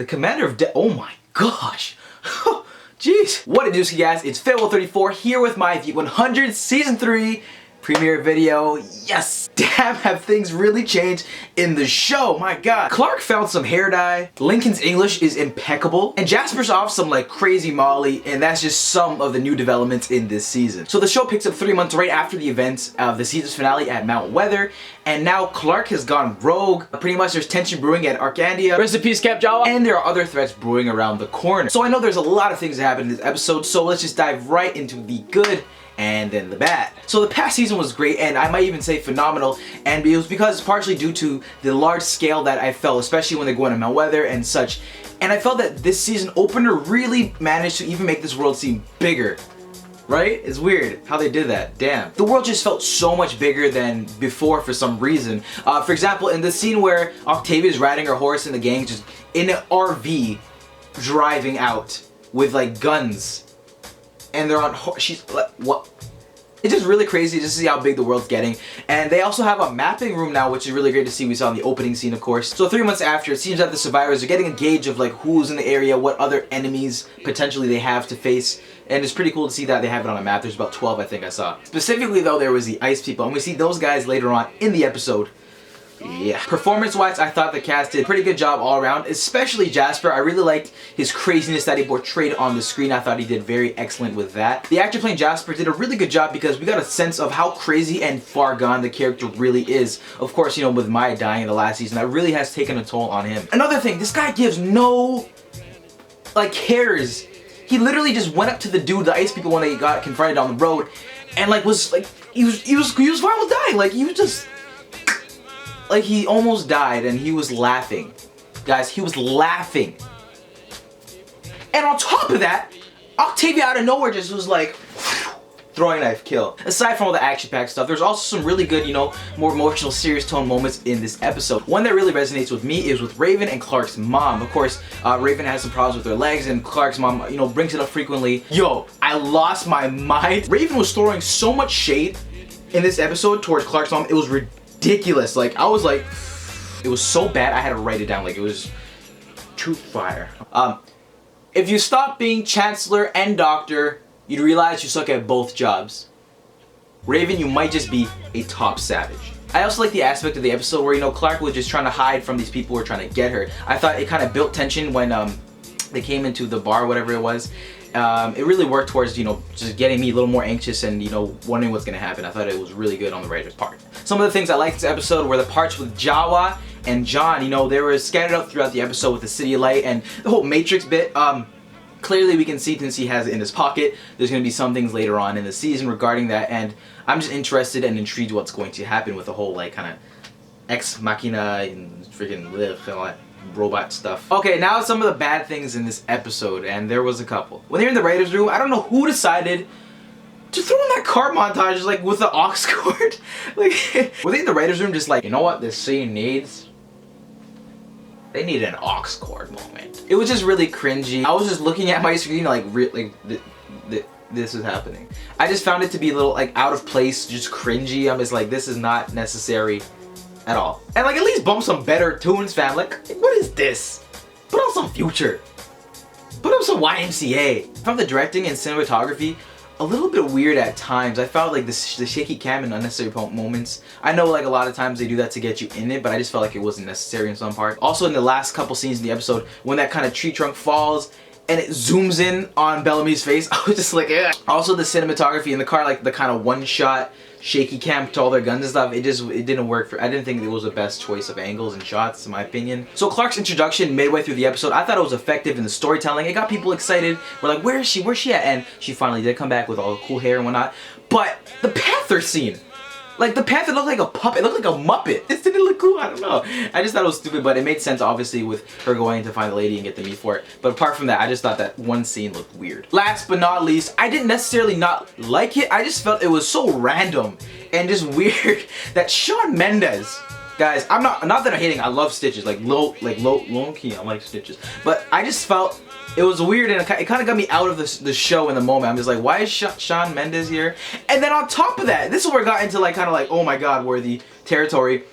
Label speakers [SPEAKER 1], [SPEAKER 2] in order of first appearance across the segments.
[SPEAKER 1] The commander of oh my gosh. Jeez. What it dooski, guys? It's Fayetteville34 here with my V100 Season 3 premiere video. Yes! Damn, have things really changed in the show, my god. Clark found some hair dye, Lincoln's English is impeccable, and Jasper's off some like crazy molly, and that's just some of the new developments in this season. So the show picks up 3 months right after the events of the season's finale at Mount Weather, and now Clark has gone rogue. Pretty much there's tension brewing at Arcandia.
[SPEAKER 2] Rest in peace, Cap Jawa.
[SPEAKER 1] And there are other threats brewing around the corner. So I know there's a lot of things that happen in this episode, so let's just dive right into the good and then the bad. So the past season was great, and I might even say phenomenal, and it was because partially due to the large scale that I felt, especially when they're going to Mount Weather and such. And I felt that this season opener really managed to even make this world seem bigger. Right? It's weird how they did that. Damn. The world just felt so much bigger than before for some reason. For example, in the scene where Octavia is riding her horse and the gang just in an RV driving out with like guns. And they're on she's like, what? It's just really crazy just to see how big the world's getting. And they also have a mapping room now, which is really great to see. We saw in the opening scene, of course. So 3 months after, it seems that the survivors are getting a gauge of like who's in the area, what other enemies potentially they have to face. And it's pretty cool to see that they have it on a map. There's about 12, I think I saw. Specifically though, there was the ice people, and we see those guys later on in the episode. Yeah. Performance-wise, I thought the cast did a pretty good job all around, especially Jasper. I really liked his craziness that he portrayed on the screen. I thought he did very excellent with that. The actor playing Jasper did a really good job because we got a sense of how crazy and far gone the character really is. Of course, you know, with Maya dying in the last season, that really has taken a toll on him. Another thing, this guy gives no, like, cares. He literally just went up to the dude, the ice people, when they got confronted on the road, and like was like, he was fine with dying. Like, he was just, like, he almost died and he was laughing. Guys, he was laughing. And on top of that, Octavia out of nowhere just was like, throwing knife, kill. Aside from all the action-packed stuff, there's also some really good, you know, more emotional, serious tone moments in this episode. One that really resonates with me is with Raven and Clark's mom. Of course, Raven has some problems with her legs, and Clark's mom, you know, brings it up frequently. Yo, I lost my mind. Raven was throwing so much shade in this episode towards Clark's mom. It was ridiculous. Like, I was like, it was so bad I had to write it down. Like, it was too fire. If you stop being Chancellor and Doctor, you'd realize you suck at both jobs. Raven, you might just be a top savage. I also like the aspect of the episode where, you know, Clark was just trying to hide from these people who were trying to get her. I thought it kind of built tension when they came into the bar, whatever it was. It really worked towards, you know, just getting me a little more anxious and, you know, wondering what's gonna happen. I thought it was really good on the writer's part. Some of the things I liked this episode were the parts with Jawa and John. You know, they were scattered out throughout the episode with the City of Light and the whole Matrix bit. Clearly we can see, since he has it in his pocket, there's going to be some things later on in the season regarding that, and I'm just interested and intrigued what's going to happen with the whole like kind of ex machina and freaking robot stuff. Okay, now some of the bad things in this episode, and there was a couple. When they're in the writer's room, I don't know who decided to throw in that car montage like with the aux cord. Like, were they in the writer's room just like, you know what this scene needs? They need an aux cord moment. It was just really cringy. I was just looking at my screen like this is happening. I just found it to be a little like out of place, just cringy. I'm just like, this is not necessary at all. And like, at least bump some better tunes, fam. Like, what is this? Put on some Future. Put up some YMCA. From the directing and cinematography, a little bit weird at times. I felt like the shaky cam and unnecessary moments. I know like a lot of times they do that to get you in it, but I just felt like it wasn't necessary in some part. Also in the last couple scenes in the episode, when that kind of tree trunk falls and it zooms in on Bellamy's face, I was just like, ugh. Also the cinematography in the car, like the kind of one shot shaky cam to all their guns and stuff, it didn't work for, I didn't think it was the best choice of angles and shots in my opinion. So Clark's introduction midway through the episode, I thought it was effective in the storytelling. It got people excited. We're like, where is she? Where's she at? And she finally did come back with all the cool hair and whatnot. But the Panther scene, like the Panther looked like a puppet, it looked like a Muppet. It didn't look cool, I don't know. I just thought it was stupid, but it made sense obviously with her going to find the lady and get the meat for it. But apart from that, I just thought that one scene looked weird. Last but not least, I didn't necessarily not like it, I just felt it was so random and just weird that Shawn Mendes, guys, I'm not that I'm hating, I love Stitches, like low key, I like Stitches. But I just felt it was weird, and it kind of got me out of the show in the moment. I'm just like, why is Shawn Mendes here? And then on top of that, this is where it got into like kind of like, oh my god, worthy territory.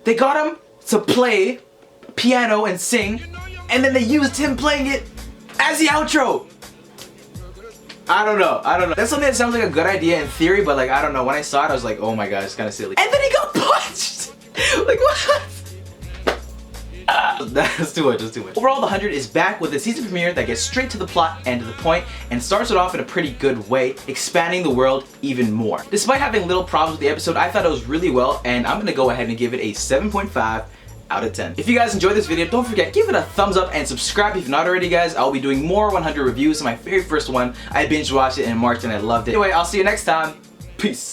[SPEAKER 1] They got him to play piano and sing and then they used him playing it as the outro. I don't know. That's something that sounds like a good idea in theory, but like, I don't know. When I saw it, I was like, oh my god, it's kind of silly. And then he got punched! Like, what? That's too much, that's too much. Overall, The 100 is back with a season premiere that gets straight to the plot and to the point and starts it off in a pretty good way, expanding the world even more. Despite having little problems with the episode, I thought it was really well, and I'm gonna go ahead and give it a 7.5 out of 10. If you guys enjoyed this video, don't forget, give it a thumbs up and subscribe if not already, guys. I'll be doing more 100 reviews. My very first one, I binge watched it in March and I loved it. Anyway, I'll see you next time. Peace.